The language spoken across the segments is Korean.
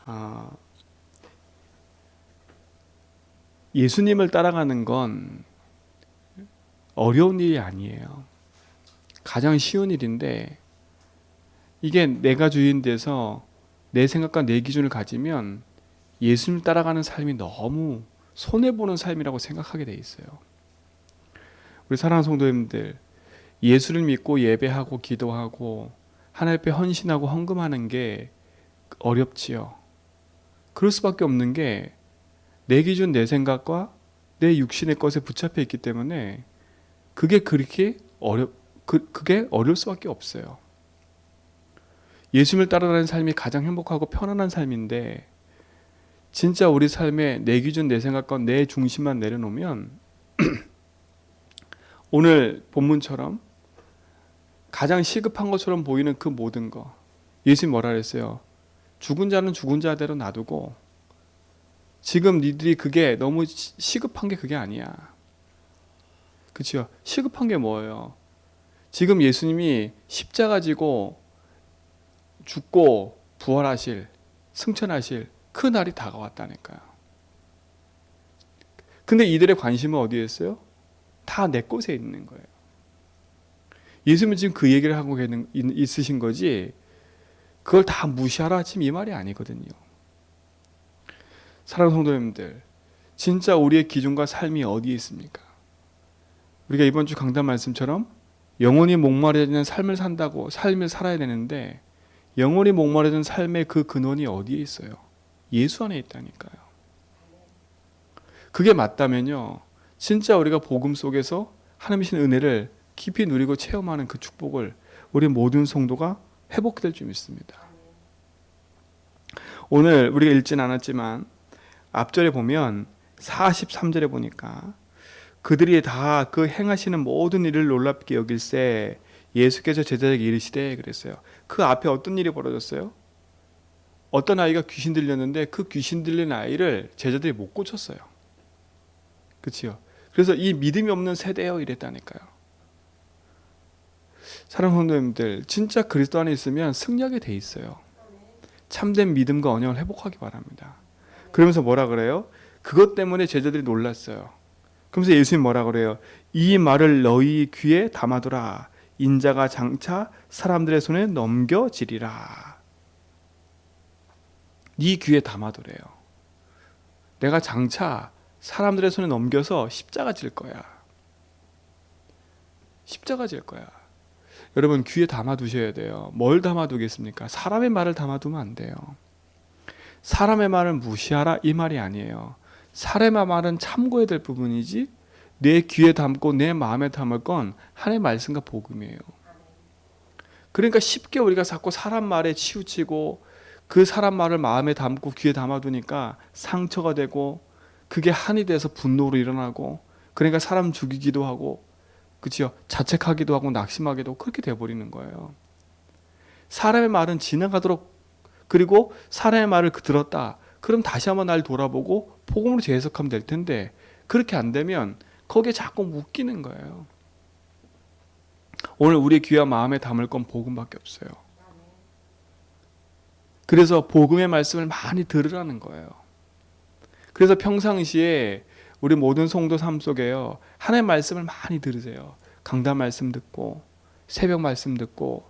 아, 예수님을 따라가는 건 어려운 일이 아니에요. 가장 쉬운 일인데 이게 내가 주인 돼서 내 생각과 내 기준을 가지면 예수님 따라가는 삶이 너무 손해보는 삶이라고 생각하게 돼 있어요. 우리 사랑하는 성도님들, 예수를 믿고 예배하고 기도하고 하나님 앞에 헌신하고 헌금하는 게 어렵지요. 그럴 수밖에 없는 게 내 기준 내 생각과 내 육신의 것에 붙잡혀 있기 때문에 그게 그렇게 그게 어려울 수밖에 없어요. 예수님을 따라가는 삶이 가장 행복하고 편안한 삶인데 진짜 우리 삶에 내 기준 내 생각과 내 중심만 내려놓으면 오늘 본문처럼 가장 시급한 것처럼 보이는 그 모든 거, 예수님 뭐라 그랬어요? 죽은 자는 죽은 자대로 놔두고 지금 니들이 그게 너무 시급한 게 그게 아니야. 그치요? 시급한 게 뭐예요? 지금 예수님이 십자가 지고 죽고 부활하실, 승천하실 그 날이 다가왔다니까요. 근데 이들의 관심은 어디에 있어요? 다 내 것에 있는 거예요. 예수님은 지금 그 얘기를 하고 있으신 거지 그걸 다 무시하라 지금 이 말이 아니거든요. 사랑하는 성도님들, 진짜 우리의 기준과 삶이 어디에 있습니까? 우리가 이번 주 강단 말씀처럼 영혼이 목마르는 삶을 산다고 삶을 살아야 되는데 영혼이 목마르는 삶의 그 근원이 어디에 있어요? 예수 안에 있다니까요. 그게 맞다면요, 진짜 우리가 복음 속에서 하나님의 은혜를 깊이 누리고 체험하는 그 축복을 우리 모든 성도가 회복될 줄 믿습니다. 오늘 우리가 읽진 않았지만 앞절에 보면 43절에 보니까 그들이 다 그 행하시는 모든 일을 놀랍게 여길세 예수께서 제자에게 이르시되 그랬어요. 그 앞에 어떤 일이 벌어졌어요? 어떤 아이가 귀신 들렸는데 그 귀신 들린 아이를 제자들이 못 고쳤어요. 그치요? 그래서 이 믿음이 없는 세대요 이랬다니까요. 사랑하는 성도님들, 진짜 그리스도 안에 있으면 승리하게 돼 있어요. 참된 믿음과 언약을 회복하기 바랍니다. 그러면서 뭐라 그래요? 그것 때문에 제자들이 놀랐어요. 그러면서 예수님 뭐라 그래요? 이 말을 너희 귀에 담아두라. 인자가 장차 사람들의 손에 넘겨지리라. 네 귀에 담아두래요. 내가 장차 사람들의 손에 넘겨서 십자가 질 거야. 십자가 질 거야. 여러분 귀에 담아두셔야 돼요. 뭘 담아두겠습니까? 사람의 말을 담아두면 안 돼요. 사람의 말을 무시하라 이 말이 아니에요. 사람의 말은 참고해야 될 부분이지 내 귀에 담고 내 마음에 담을 건 하나님의 말씀과 복음이에요. 그러니까 쉽게 우리가 자꾸 사람 말에 치우치고 그 사람 말을 마음에 담고 귀에 담아두니까 상처가 되고 그게 한이 돼서 분노로 일어나고 그러니까 사람 죽이기도 하고 그치요? 자책하기도 하고 낙심하기도 그렇게 돼버리는 거예요. 사람의 말은 지나가도록 그리고 사람의 말을 들었다. 그럼 다시 한번 날 돌아보고 복음으로 재해석하면 될 텐데 그렇게 안 되면 거기에 자꾸 묶이는 거예요. 오늘 우리 귀와 마음에 담을 건 복음밖에 없어요. 그래서 복음의 말씀을 많이 들으라는 거예요. 그래서 평상시에 우리 모든 성도 삶 속에요. 하나님의 말씀을 많이 들으세요. 강단 말씀 듣고 새벽 말씀 듣고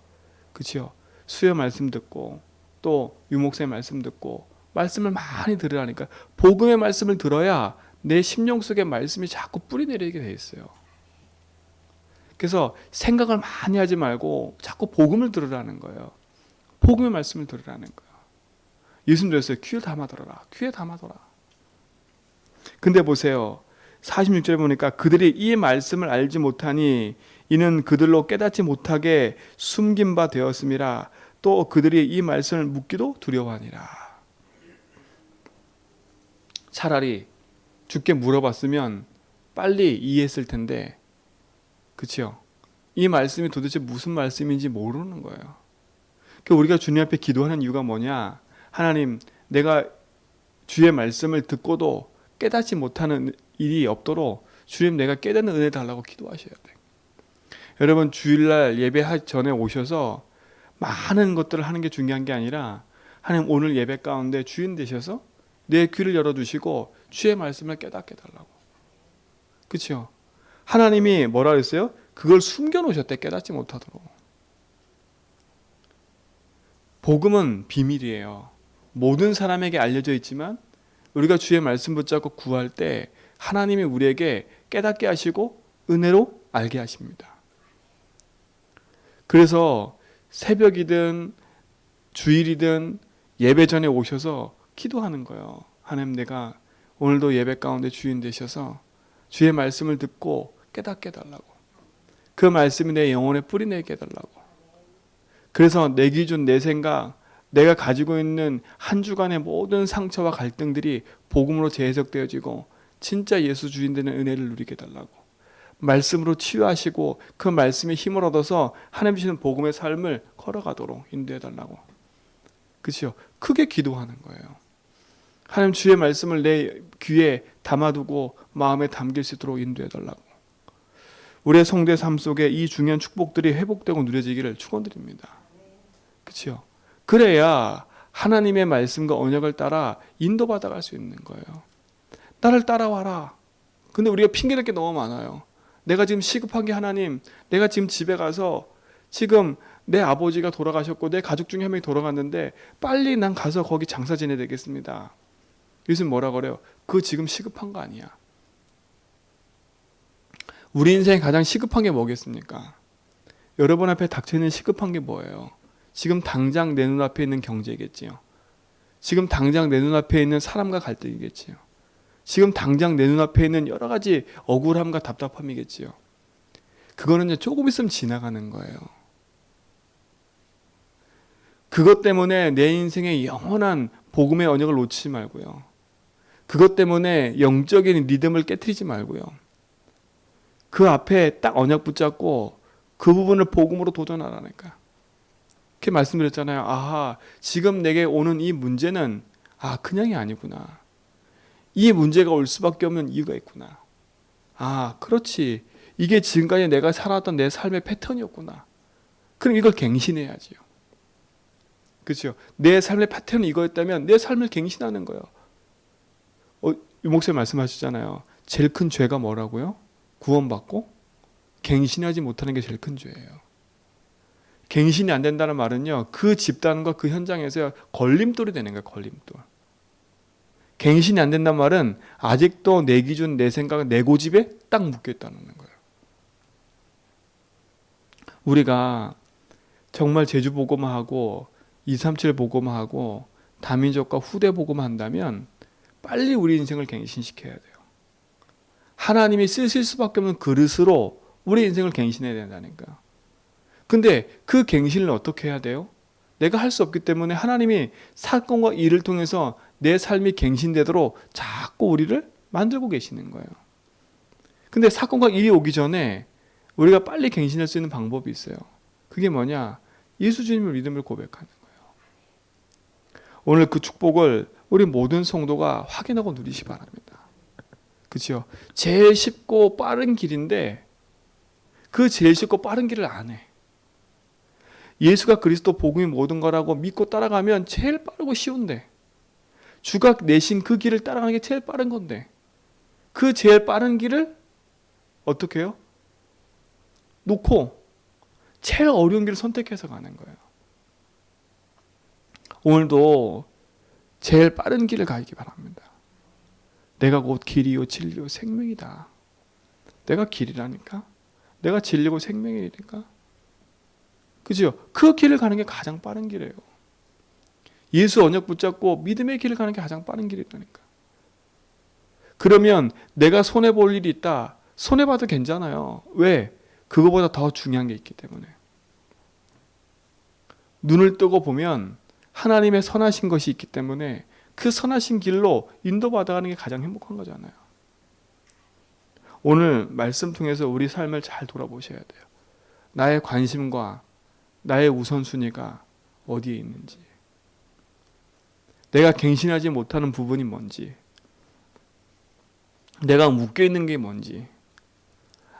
그치요? 수요 말씀 듣고 또 유목사의 말씀 듣고 말씀을 많이 들으라니까 복음의 말씀을 들어야 내 심령 속에 말씀이 자꾸 뿌리 내리게 돼 있어요. 그래서 생각을 많이 하지 말고 자꾸 복음을 들으라는 거예요. 복음의 말씀을 들으라는 거예요. 예수님 그랬어요. 귀에 담아들어라. 귀에 담아둬라. 근데 보세요. 46절에 보니까 그들이 이 말씀을 알지 못하니 이는 그들로 깨닫지 못하게 숨긴 바 되었음이라. 또 그들이 이 말씀을 묻기도 두려워하니라. 차라리 주께 물어봤으면 빨리 이해했을 텐데 그치요? 이 말씀이 도대체 무슨 말씀인지 모르는 거예요. 그러니까 우리가 주님 앞에 기도하는 이유가 뭐냐? 하나님, 내가 주의 말씀을 듣고도 깨닫지 못하는 일이 없도록 주님 내가 깨닫는 은혜 달라고 기도하셔야 돼요. 여러분 주일날 예배하기 전에 오셔서 많은 것들을 하는 게 중요한 게 아니라 하나님 오늘 예배 가운데 주인 되셔서 내 귀를 열어두시고 주의 말씀을 깨닫게 달라고. 그렇죠? 하나님이 뭐라 그랬어요? 그걸 숨겨놓으셨대, 깨닫지 못하도록. 복음은 비밀이에요. 모든 사람에게 알려져 있지만 우리가 주의 말씀 붙잡고 구할 때 하나님이 우리에게 깨닫게 하시고 은혜로 알게 하십니다. 그래서 새벽이든 주일이든 예배 전에 오셔서 기도하는 거예요. 하나님, 내가 오늘도 예배 가운데 주인 되셔서 주의 말씀을 듣고 깨닫게 해달라고. 그 말씀이 내 영혼에 뿌리내게 해달라고. 그래서 내 기준, 내 생각, 내가 가지고 있는 한 주간의 모든 상처와 갈등들이 복음으로 재해석되어지고 진짜 예수 주인 되는 은혜를 누리게 해달라고. 말씀으로 치유하시고 그 말씀의 힘을 얻어서 하나님 주시는 복음의 삶을 걸어가도록 인도해달라고. 그렇죠? 크게 기도하는 거예요. 하나님, 주의 말씀을 내 귀에 담아두고 마음에 담길 수 있도록 인도해달라고. 우리의 성도의 삶 속에 이 중요한 축복들이 회복되고 누려지기를 축원드립니다. 그렇죠? 그래야 하나님의 말씀과 언약을 따라 인도받아 갈 수 있는 거예요. 나를 따라와라. 근데 우리가 핑계댈 게 너무 많아요. 내가 지금 시급한 게 하나님, 내가 지금 집에 가서 지금 내 아버지가 돌아가셨고 내 가족 중에 한 명이 돌아갔는데 빨리 난 가서 거기 장사 지내야 되겠습니다. 요즘 뭐라 그래요? 그거 지금 시급한 거 아니야. 우리 인생에 가장 시급한 게 뭐겠습니까? 여러분 앞에 닥쳐있는 시급한 게 뭐예요? 지금 당장 내 눈앞에 있는 경제겠지요. 지금 당장 내 눈앞에 있는 사람과 갈등이겠지요. 지금 당장 내 눈앞에 있는 여러 가지 억울함과 답답함이겠지요. 그거는 이제 조금 있으면 지나가는 거예요. 그것 때문에 내 인생의 영원한 복음의 언약을 놓치지 말고요. 그것 때문에 영적인 리듬을 깨트리지 말고요. 그 앞에 딱 언약 붙잡고 그 부분을 복음으로 도전하라니까. 그렇게 말씀드렸잖아요. 아하, 지금 내게 오는 이 문제는 그냥이 아니구나. 이 문제가 올 수밖에 없는 이유가 있구나. 그렇지. 이게 지금까지 내가 살았던 내 삶의 패턴이었구나. 그럼 이걸 갱신해야지요. 그렇죠? 내 삶의 패턴이 이거였다면 내 삶을 갱신하는 거예요. 유 목사님 말씀하시잖아요. 제일 큰 죄가 뭐라고요? 구원받고 갱신하지 못하는 게 제일 큰 죄예요. 갱신이 안 된다는 말은요, 그 집단과 그 현장에서 걸림돌이 되는 거예요. 걸림돌. 갱신이 안 된다는 말은 아직도 내 기준, 내 생각은 내 고집에 딱 묶여있다는 거예요. 우리가 정말 제주 복음화하고 237 복음화하고 다민족과 후대 복음화한다면 빨리 우리 인생을 갱신시켜야 돼요. 하나님이 쓰실 수밖에 없는 그릇으로 우리 인생을 갱신해야 된다니까. 근데 그 갱신을 어떻게 해야 돼요? 내가 할 수 없기 때문에 하나님이 사건과 일을 통해서 내 삶이 갱신되도록 자꾸 우리를 만들고 계시는 거예요. 근데 사건과 일이 오기 전에 우리가 빨리 갱신할 수 있는 방법이 있어요. 그게 뭐냐? 예수 주님을 믿음을 고백하는 거예요. 오늘 그 축복을 우리 모든 성도가 확인하고 누리시 바랍니다. 그렇죠? 제일 쉽고 빠른 길인데 그 제일 쉽고 빠른 길을 안 해. 예수가 그리스도 복음이 모든 거라고 믿고 따라가면 제일 빠르고 쉬운데, 주가 내신 그 길을 따라가는 게 제일 빠른 건데, 그 제일 빠른 길을 어떻게 해요? 놓고 제일 어려운 길을 선택해서 가는 거예요. 오늘도 제일 빠른 길을 가기 바랍니다. 내가 곧 길이요 진리요 생명이다. 내가 길이라니까? 내가 진리고 생명이니까? 그죠? 그 길을 가는 게 가장 빠른 길이에요. 예수 언약 붙잡고 믿음의 길을 가는 게 가장 빠른 길이라니까. 그러면 내가 손해볼 일이 있다. 손해봐도 괜찮아요. 왜? 그거보다 더 중요한 게 있기 때문에. 눈을 뜨고 보면 하나님의 선하신 것이 있기 때문에 그 선하신 길로 인도받아가는 게 가장 행복한 거잖아요. 오늘 말씀 통해서 우리 삶을 잘 돌아보셔야 돼요. 나의 관심과 나의 우선순위가 어디에 있는지, 내가 갱신하지 못하는 부분이 뭔지, 내가 묶여있는 게 뭔지,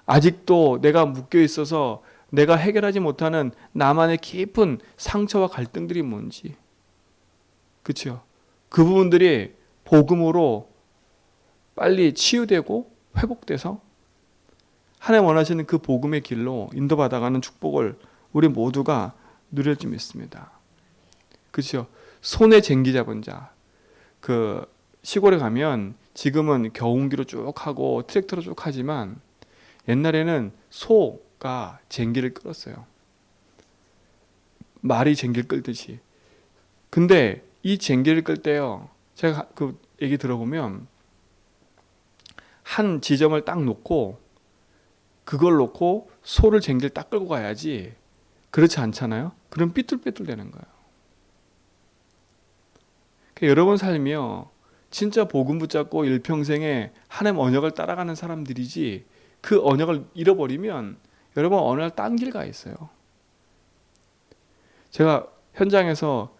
아직도 내가 묶여있어서 내가 해결하지 못하는 나만의 깊은 상처와 갈등들이 뭔지, 그렇죠? 그 부분들이 복음으로 빨리 치유되고 회복돼서 하나님 원하시는 그 복음의 길로 인도받아가는 축복을 우리 모두가 누릴 줄 믿습니다. 그렇죠? 손에 쟁기 잡은 자. 그 시골에 가면 지금은 경운기로 쭉 하고 트랙터로 쭉 하지만 옛날에는 소가 쟁기를 끌었어요. 말이 쟁기를 끌듯이. 근데 이 쟁기를 끌 때요. 제가 그 얘기 들어보면 한 지점을 딱 놓고 그걸 놓고 소를 쟁기를 딱 끌고 가야지. 그렇지 않잖아요. 그럼 삐뚤빼뚤 되는 거예요. 그러니까 여러분 삶이요. 진짜 복음 붙잡고 일평생에 하나님 언약을 따라가는 사람들이지 그 언약을 잃어버리면 여러분 어느 날 딴 길 가 있어요. 제가 현장에서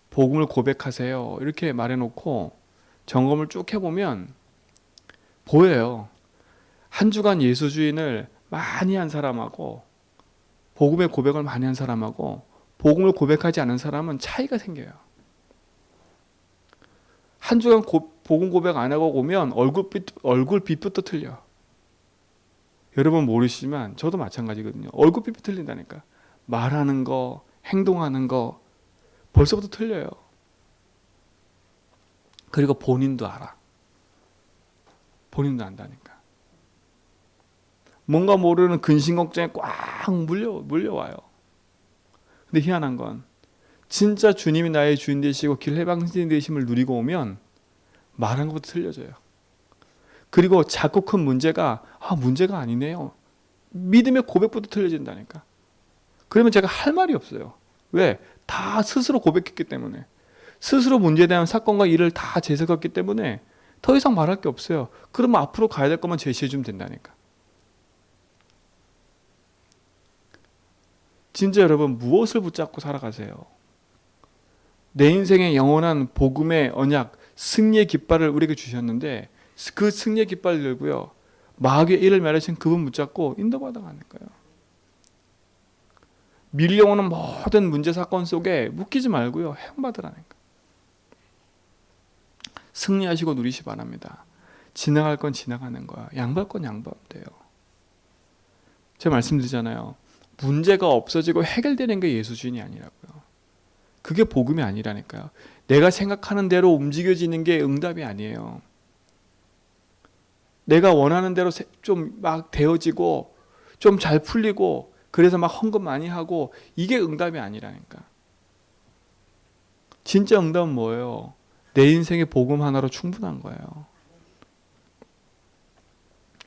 복음을 고백하세요. 이렇게 말해놓고 점검을 쭉 해보면 보여요. 한 주간 예수 주인을 많이 한 사람하고 복음의 고백을 많이 한 사람하고 복음을 고백하지 않은 사람은 차이가 생겨요. 한 주간 복음 고백 안 하고 오면 얼굴빛부터 틀려. 여러분 모르시지만 저도 마찬가지거든요. 얼굴빛이 틀린다니까. 말하는 거, 행동하는 거 벌써부터 틀려요. 그리고 본인도 알아. 본인도 안다니까. 뭔가 모르는 근심 걱정에 꽉 물려와요. 근데 희한한 건 진짜 주님이 나의 주인 되시고 길 해방신 되심을 누리고 오면 말하는 것부터 틀려져요. 그리고 작고 큰 문제가 문제가 아니네요. 믿음의 고백부터 틀려진다니까. 그러면 제가 할 말이 없어요. 왜? 다 스스로 고백했기 때문에. 스스로 문제에 대한 사건과 일을 다 재석했기 때문에 더 이상 말할 게 없어요. 그러면 앞으로 가야 될 것만 제시해주면 된다니까. 진짜 여러분 무엇을 붙잡고 살아가세요? 내 인생의 영원한 복음의 언약, 승리의 깃발을 우리에게 주셨는데 그 승리의 깃발을 들고요. 마귀의 일을 멸하신 그분 붙잡고 인도받아가는 거예요. 밀려오는 모든 문제 사건 속에 묶이지 말고요. 해방받으라는 거예요. 승리하시고 누리시 바랍니다. 지나갈 건 지나가는 거야. 양보할 건 양보하면 돼요. 제가 말씀드리잖아요. 문제가 없어지고 해결되는 게 예수 주인이 아니라고요. 그게 복음이 아니라니까요. 내가 생각하는 대로 움직여지는 게 응답이 아니에요. 내가 원하는 대로 좀 막 되어지고 좀 잘 풀리고 그래서 막 헌금 많이 하고 이게 응답이 아니라니까. 진짜 응답은 뭐예요? 내 인생의 복음 하나로 충분한 거예요.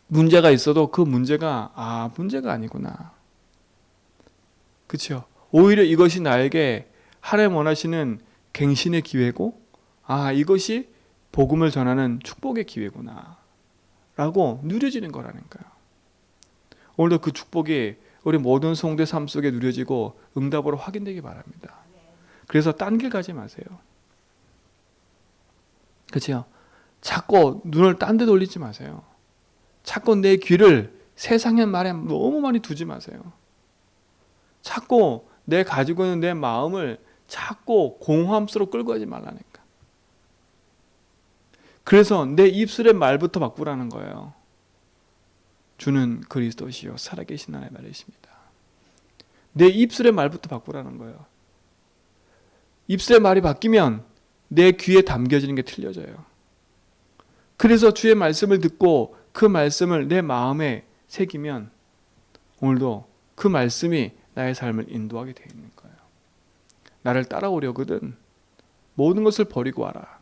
문제가 있어도 그 문제가 문제가 아니구나. 그렇죠? 오히려 이것이 나에게 하나님 원하시는 갱신의 기회고 이것이 복음을 전하는 축복의 기회구나 라고 누려지는 거라니까요. 오늘도 그 축복이 우리 모든 성도의 삶 속에 누려지고 응답으로 확인되기 바랍니다. 그래서 딴 길 가지 마세요. 그렇죠? 자꾸 눈을 딴 데 돌리지 마세요. 자꾸 내 귀를 세상의 말에 너무 많이 두지 마세요. 자꾸 내 가지고 있는 내 마음을 자꾸 공허함스로 끌고 가지 말라니까. 그래서 내 입술의 말부터 바꾸라는 거예요. 주는 그리스도시요 살아계신 하나님의 말이십니다. 내 입술의 말부터 바꾸라는 거예요. 입술의 말이 바뀌면 내 귀에 담겨지는 게 틀려져요. 그래서 주의 말씀을 듣고 그 말씀을 내 마음에 새기면 오늘도 그 말씀이 나의 삶을 인도하게 되어 있는 거예요. 나를 따라오려거든 모든 것을 버리고 와라.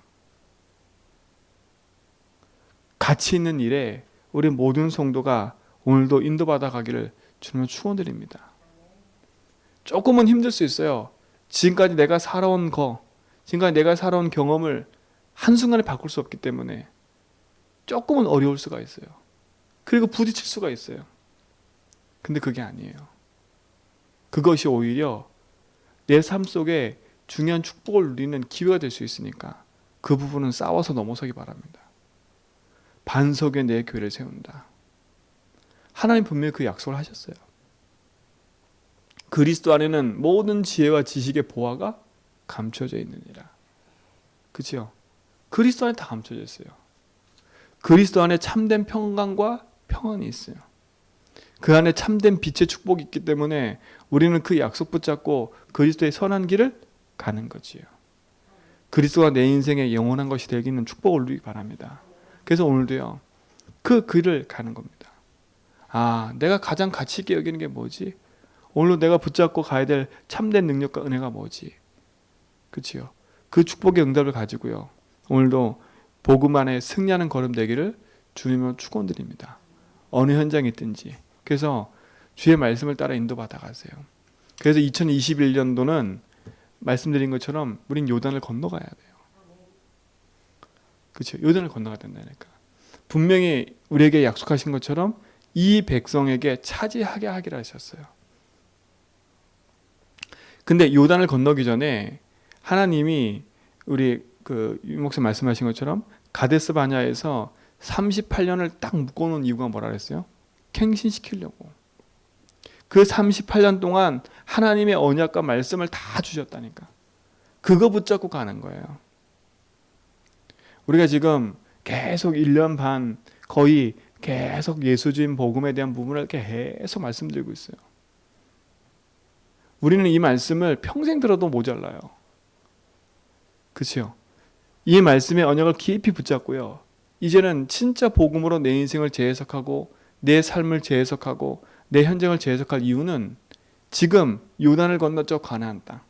가치 있는 일에 우리 모든 성도가 오늘도 인도받아 가기를 주님을 축원드립니다. 조금은 힘들 수 있어요. 지금까지 내가 살아온 경험을 한순간에 바꿀 수 없기 때문에 조금은 어려울 수가 있어요. 그리고 부딪힐 수가 있어요. 근데 그게 아니에요. 그것이 오히려 내 삶 속에 중요한 축복을 누리는 기회가 될 수 있으니까 그 부분은 싸워서 넘어서기 바랍니다. 반석에 내 교회를 세운다. 하나님 분명히 그 약속을 하셨어요. 그리스도 안에는 모든 지혜와 지식의 보화가 감춰져 있느니라. 그렇죠? 그리스도 안에 다 감춰져 있어요. 그리스도 안에 참된 평강과 평안이 있어요. 그 안에 참된 빛의 축복이 있기 때문에 우리는 그 약속 붙잡고 그리스도의 선한 길을 가는 거지요. 그리스도가 내 인생의 영원한 것이 되기는 축복을 누리기 바랍니다. 그래서 오늘도요, 그 길을 가는 겁니다. 아, 내가 가장 가치 있게 여기는 게 뭐지? 오늘도 내가 붙잡고 가야 될 참된 능력과 은혜가 뭐지? 그치요? 그 축복의 응답을 가지고요, 오늘도 복음 안에 승리하는 걸음 되기를 주님으로 축원드립니다. 어느 현장에 있든지. 그래서 주의 말씀을 따라 인도받아 가세요. 그래서 2021년도는 말씀드린 것처럼 우린 요단을 건너가야 돼요. 그렇죠? 요단을 건너가야 된다니까. 분명히 우리에게 약속하신 것처럼 이 백성에게 차지하게 하기로 하셨어요. 근데 요단을 건너기 전에 하나님이 우리 그 유목사 말씀하신 것처럼 가데스 바냐에서 38년을 딱 묶어놓은 이유가 뭐라 그랬어요? 갱신시키려고. 그 38년 동안 하나님의 언약과 말씀을 다 주셨다니까. 그거 붙잡고 가는 거예요. 우리가 지금 계속 1년 반 거의 계속 예수주의 복음에 대한 부분을 계속 말씀드리고 있어요. 우리는 이 말씀을 평생 들어도 모자라요. 그렇죠? 이 말씀의 언약을 깊이 붙잡고요, 이제는 진짜 복음으로 내 인생을 재해석하고 내 삶을 재해석하고 내 현장을 재해석할 이유는 지금 요단을 건너 저 가나안 땅.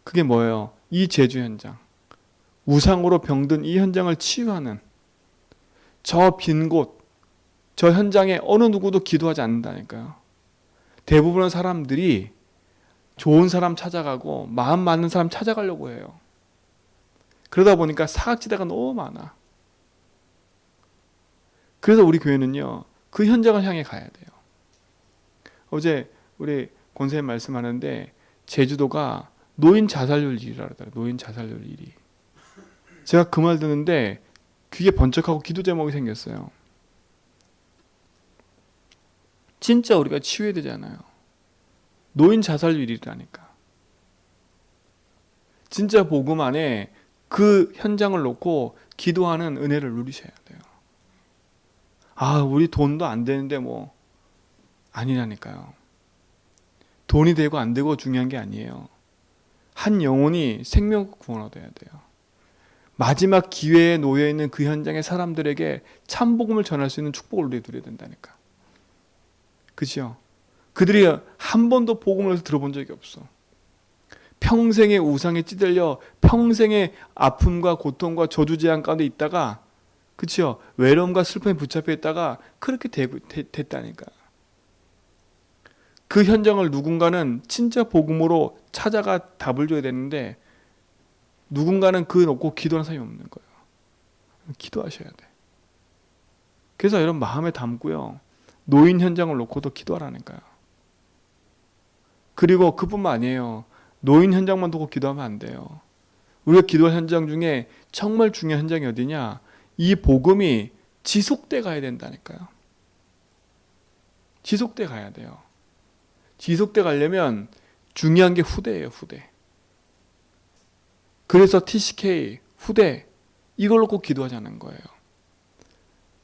그게 뭐예요? 이 제주 현장. 우상으로 병든 이 현장을 치유하는 저 빈 곳, 저 현장에 어느 누구도 기도하지 않는다니까요. 대부분의 사람들이 좋은 사람 찾아가고 마음 맞는 사람 찾아가려고 해요. 그러다 보니까 사각지대가 너무 많아. 그래서 우리 교회는요, 그 현장을 향해 가야 돼요. 어제 우리 권사님 말씀하는데 제주도가 노인 자살률 1위라 그러더라고요. 노인 자살률 1위. 제가 그 말 듣는데 귀에 번쩍하고 기도 제목이 생겼어요. 진짜 우리가 치유해야 되잖아요. 노인 자살률 1위라니까. 진짜 복음 안에 그 현장을 놓고 기도하는 은혜를 누리셔야 돼요. 아, 우리 돈도 안 되는데 뭐. 아니라니까요. 돈이 되고 안 되고 중요한 게 아니에요. 한 영혼이 생명 구원이 돼야 돼요. 마지막 기회에 놓여 있는 그 현장의 사람들에게 참복음을 전할 수 있는 축복을 누려야 된다니까. 그죠? 그들이 한 번도 복음을 들어본 적이 없어. 평생의 우상에 찌들려 평생의 아픔과 고통과 저주재앙 가운데 있다가, 그죠? 외로움과 슬픔에 붙잡혀 있다가 그렇게 됐다니까. 그 현장을 누군가는 진짜 복음으로 찾아가 답을 줘야 되는데 누군가는 그 놓고 기도하는 사람이 없는 거예요. 기도하셔야 돼. 그래서 여러분 마음에 담고요, 노인 현장을 놓고도 기도하라니까요. 그리고 그뿐만 아니에요. 노인 현장만 두고 기도하면 안 돼요. 우리가 기도할 현장 중에 정말 중요한 현장이 어디냐? 이 복음이 지속돼 가야 된다니까요. 지속돼 가야 돼요. 지속돼 가려면 중요한 게 후대예요, 후대. 그래서 TCK, 후대, 이걸 놓고 기도하자는 거예요.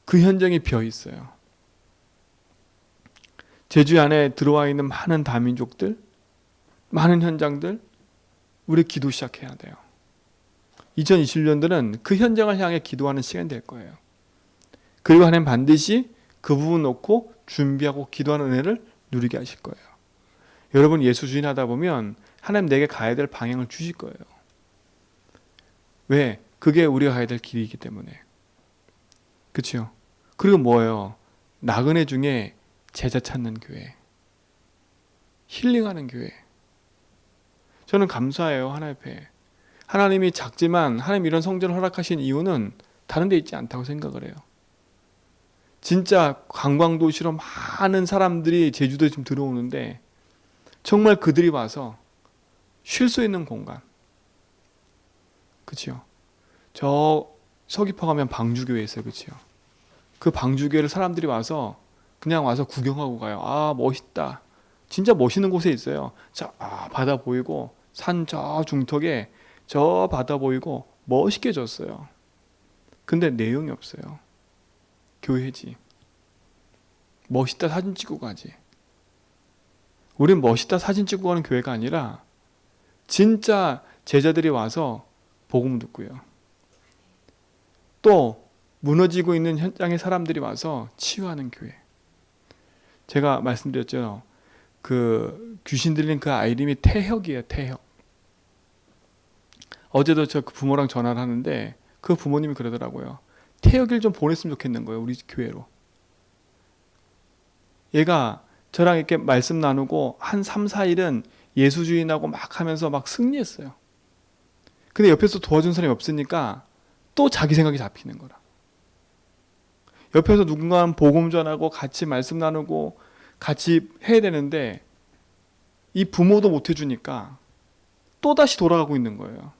그 현장이 비어 있어요. 제주 안에 들어와 있는 많은 다민족들, 많은 현장들, 우리 기도 시작해야 돼요. 2021년도는 그 현장을 향해 기도하는 시간이 될 거예요. 그리고 하나님 반드시 그 부분 놓고 준비하고 기도하는 은혜를 누리게 하실 거예요. 여러분 예수 주인 하다 보면 하나님 내게 가야 될 방향을 주실 거예요. 왜? 그게 우리가 가야 될 길이기 때문에. 그렇죠? 그리고 뭐예요? 나그네 중에 제자 찾는 교회, 힐링하는 교회. 저는 감사해요. 하나님 앞에. 하나님이 작지만 하나님 이런 성전을 허락하신 이유는 다른 데 있지 않다고 생각을 해요. 진짜 관광도시로 많은 사람들이 제주도에 지금 들어오는데 정말 그들이 와서 쉴 수 있는 공간. 그렇죠? 저 서귀포 가면 방주교회 있어요. 그렇죠? 그 방주교회를 사람들이 와서 그냥 와서 구경하고 가요. 아, 멋있다. 진짜 멋있는 곳에 있어요. 자, 바다 보이고 산 저 중턱에 저 바다 보이고 멋있게 줬어요. 근데 내용이 없어요. 교회지. 멋있다 사진 찍고 가지. 우린 멋있다 사진 찍고 가는 교회가 아니라 진짜 제자들이 와서 복음 듣고요. 또 무너지고 있는 현장의 사람들이 와서 치유하는 교회. 제가 말씀드렸죠. 그 귀신 들린 그 아이 이름이 태혁이에요. 태혁. 어제도 저 그 부모랑 전화를 하는데 그 부모님이 그러더라고요. 태혁이를 좀 보냈으면 좋겠는 거예요. 우리 교회로. 얘가 저랑 이렇게 말씀 나누고 한 3, 4일은 예수주의하고 막 하면서 막 승리했어요. 근데 옆에서 도와준 사람이 없으니까 또 자기 생각이 잡히는 거라. 옆에서 누군가 복음 전하고 같이 말씀 나누고 같이 해야 되는데 이 부모도 못 해주니까 또 다시 돌아가고 있는 거예요.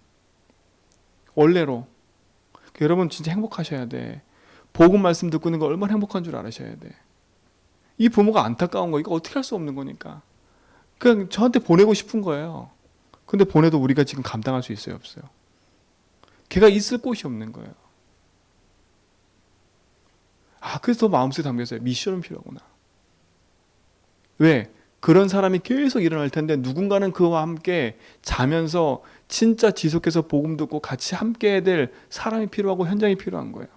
원래로. 여러분 진짜 행복하셔야 돼. 복음 말씀 듣고 있는 거 얼마나 행복한 줄 알으셔야 돼. 이 부모가 안타까운 거 이거 어떻게 할 수 없는 거니까. 그냥 저한테 보내고 싶은 거예요. 근데 보내도 우리가 지금 감당할 수 있어요, 없어요? 걔가 있을 곳이 없는 거예요. 그래서 더 마음속에 담겼어요. 미션은 필요하구나. 왜? 그런 사람이 계속 일어날 텐데 누군가는 그와 함께 자면서 진짜 지속해서 복음 듣고 같이 함께 해야 될 사람이 필요하고 현장이 필요한 거예요.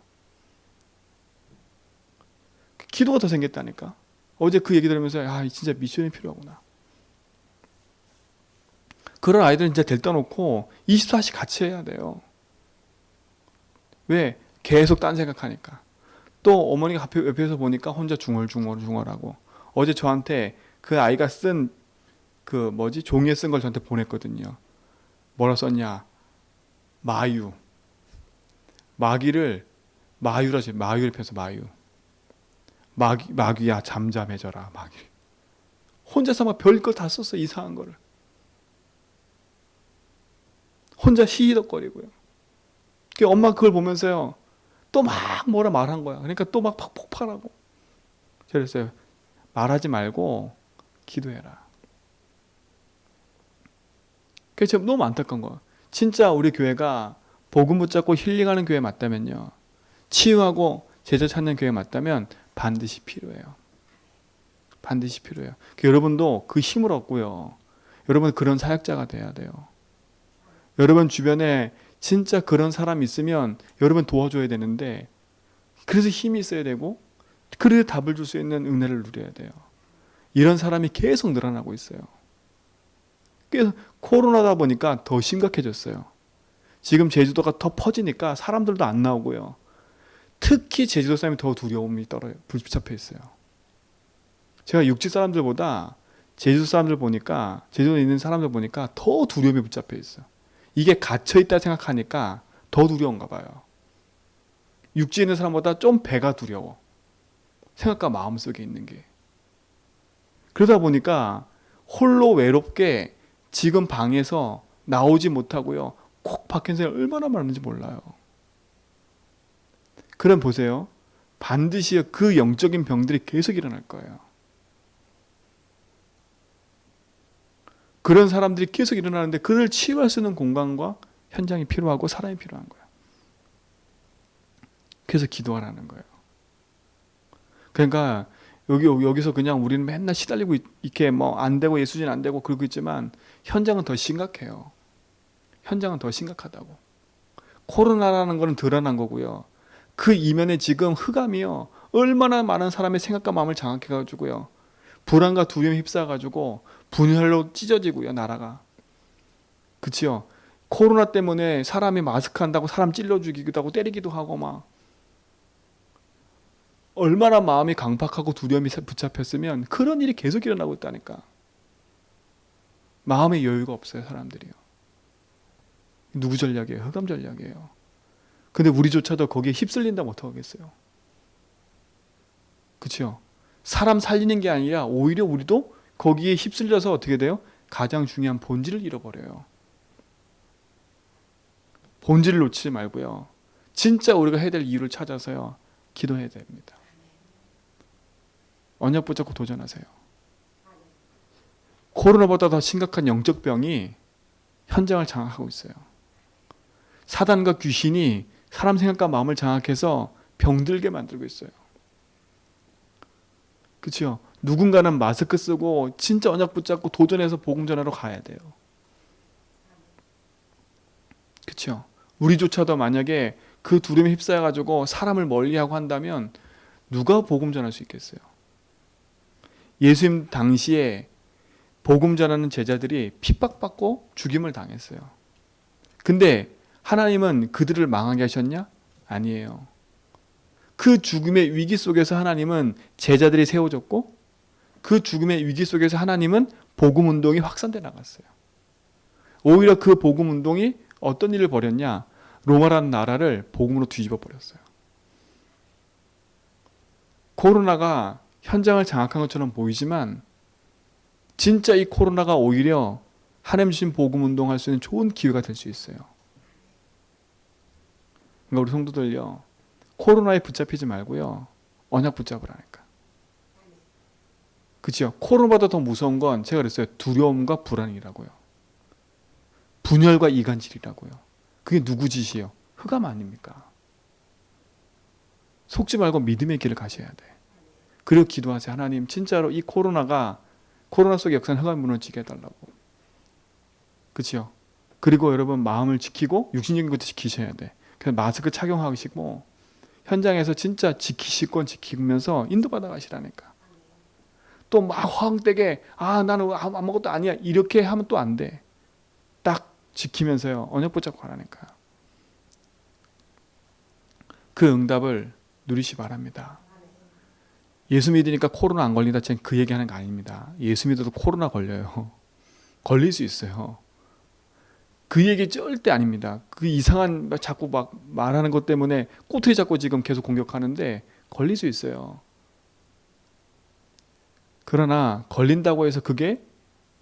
기도가 더 생겼다니까. 어제 그 얘기 들으면서 진짜 미션이 필요하구나. 그런 아이들은 진짜 데려다 놓고 24시 같이 해야 돼요. 왜? 계속 딴 생각하니까. 또 어머니가 옆에서 보니까 혼자 중얼중얼하고 어제 저한테 그 아이가 쓴 그 종이에 쓴 걸 저한테 보냈거든요. 뭐라 썼냐? 마유. 마귀를 마유라지. 마유를 펴서 마유. 마귀야 잠잠해져라. 마귀. 혼자서 막 별걸 다 썼어. 이상한 거를. 혼자 히히덕거리고요. 엄마가 그걸 보면서요. 또 막 뭐라 말한 거야. 그러니까 또 막 폭발하고. 그랬어요. 말하지 말고 기도해라. 그래서 너무 안타까운 거야. 진짜 우리 교회가 복음 붙잡고 힐링하는 교회 맞다면요. 치유하고 제자 찾는 교회 맞다면 반드시 필요해요. 반드시 필요해요. 여러분도 그 힘을 얻고요. 여러분 그런 사역자가 돼야 돼요. 여러분 주변에 진짜 그런 사람이 있으면 여러분 도와줘야 되는데 그래서 힘이 있어야 되고 그래야 답을 줄 수 있는 은혜를 누려야 돼요. 이런 사람이 계속 늘어나고 있어요. 그래서 코로나다 보니까 더 심각해졌어요. 지금 제주도가 더 퍼지니까 사람들도 안 나오고요. 특히 제주도 사람이 더 두려움이 붙잡혀 있어요. 제가 육지 사람들보다 제주도 사람들 보니까 제주도에 있는 사람들 보니까 더 두려움이 붙잡혀 있어요. 이게 갇혀있다 생각하니까 더 두려운가 봐요. 육지에 있는 사람보다 좀 배가 두려워. 생각과 마음속에 있는 게. 그러다 보니까 홀로 외롭게 지금 방에서 나오지 못하고요. 꼭 박힌 사람이 얼마나 많은지 몰라요. 그럼 보세요. 반드시 그 영적인 병들이 계속 일어날 거예요. 그런 사람들이 계속 일어나는데 그를 치유할 수 있는 공간과 현장이 필요하고 사람이 필요한 거예요. 그래서 기도하라는 거예요. 그러니까 여기서 그냥 우리는 맨날 시달리고 이렇게 안 되고 예수진 안 되고 그러고 있지만 현장은 더 심각해요. 현장은 더 심각하다고. 코로나라는 거는 드러난 거고요. 그 이면에 지금 흑암이요. 얼마나 많은 사람의 생각과 마음을 장악해가지고요. 불안과 두려움에 휩싸여가지고 분열로 찢어지고요. 나라가. 그치요? 코로나 때문에 사람이 마스크 한다고 사람 찔러 죽이기도 하고 때리기도 하고 막 얼마나 마음이 강팍하고 두려움이 붙잡혔으면 그런 일이 계속 일어나고 있다니까. 마음의 여유가 없어요. 사람들이요. 누구 전략이에요? 흑암 전략이에요. 근데 우리조차도 거기에 휩쓸린다면 어떡하겠어요? 그치요? 사람 살리는 게 아니라 오히려 우리도 거기에 휩쓸려서 어떻게 돼요? 가장 중요한 본질을 잃어버려요. 본질을 놓치지 말고요. 진짜 우리가 해야 될 이유를 찾아서요. 기도해야 됩니다. 언약 붙잡고 도전하세요. 코로나보다 더 심각한 영적 병이 현장을 장악하고 있어요. 사단과 귀신이 사람 생각과 마음을 장악해서 병들게 만들고 있어요. 그렇죠? 누군가는 마스크 쓰고 진짜 언약 붙잡고 도전해서 복음 전하러 가야 돼요. 그렇죠? 우리조차도 만약에 그 두려움에 휩싸여 가지고 사람을 멀리하고 한다면 누가 복음 전할 수 있겠어요? 예수님 당시에 복음 전하는 제자들이 핍박받고 죽임을 당했어요. 근데 하나님은 그들을 망하게 하셨냐? 아니에요. 그 죽음의 위기 속에서 하나님은 제자들이 세워졌고, 그 죽음의 위기 속에서 하나님은 복음 운동이 확산돼 나갔어요. 오히려 그 복음 운동이 어떤 일을 벌였냐? 로마라는 나라를 복음으로 뒤집어 버렸어요. 코로나가 현장을 장악한 것처럼 보이지만 진짜 이 코로나가 오히려 하나님 주신 복음 운동할 수 있는 좋은 기회가 될 수 있어요. 그러니까 우리 성도들요, 코로나에 붙잡히지 말고요, 언약 붙잡으라니까. 그렇죠? 코로나보다 더 무서운 건 제가 그랬어요. 두려움과 불안이라고요. 분열과 이간질이라고요. 그게 누구 짓이에요? 흑암 아닙니까? 속지 말고 믿음의 길을 가셔야 돼. 그리고 기도하세요. 하나님, 진짜로 이 코로나 속의 역사는 흑암이 무너지게 해달라고. 그렇죠? 그리고 여러분 마음을 지키고 육신적인 것도 지키셔야 돼. 그래서 마스크 착용하시고 현장에서 진짜 지키실 건 지키면서 인도받아 가시라니까. 또 막 허황되게 나는 아무것도 아니야 이렇게 하면 또 안 돼. 딱 지키면서요, 언약 붙잡고 가라니까. 그 응답을 누리시 바랍니다. 예수 믿으니까 코로나 안 걸린다 지금 그 얘기하는 거 아닙니다. 예수 믿어도 코로나 걸려요. 걸릴 수 있어요. 그 얘기 절대 아닙니다. 그 이상한 자꾸 막 말하는 것 때문에 꼬투리 잡고 지금 계속 공격하는데 걸릴 수 있어요. 그러나 걸린다고 해서 그게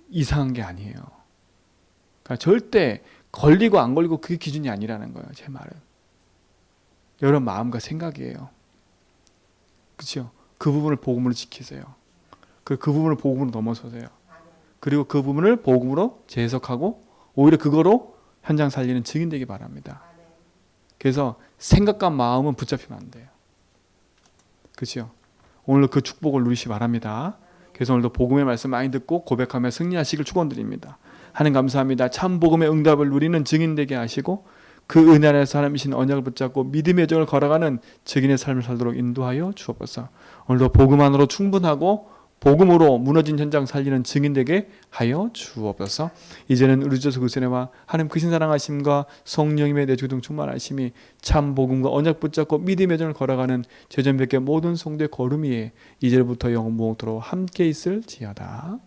이상한 게 아니에요. 그러니까 절대 걸리고 안 걸리고 그게 기준이 아니라는 거예요. 제 말은. 여러분 마음과 생각이에요. 그렇죠? 그 부분을 복음으로 지키세요. 그 부분을 복음으로 넘어서세요. 그리고 그 부분을 복음으로 재해석하고 오히려 그거로 현장 살리는 증인 되기 바랍니다. 그래서 생각과 마음은 붙잡히면 안 돼요. 그렇죠? 오늘 그 축복을 누리시 바랍니다. 그래서 오늘도 복음의 말씀 많이 듣고 고백하며 승리하시길 축원드립니다. 하나님 감사합니다. 참 복음의 응답을 누리는 증인 되게 하시고 그 은혜 안에서 하나님이신 언약을 붙잡고 믿음의 여정을 걸어가는 증인의 삶을 살도록 인도하여 주옵소서. 오늘도 복음 안으로 충분하고 복음으로 무너진 현장 살리는 증인 되게 하여 주옵소서. 이제는 우리 주 예수 그리스도와 하나님 크신 사랑하심과 성령님의 내주동 충만하심이 참 복음과 언약 붙잡고 믿음의 여정을 걸어가는 죄전백의 모든 성도의 걸음 위에 이제부터 영원토록 함께 있을지어다.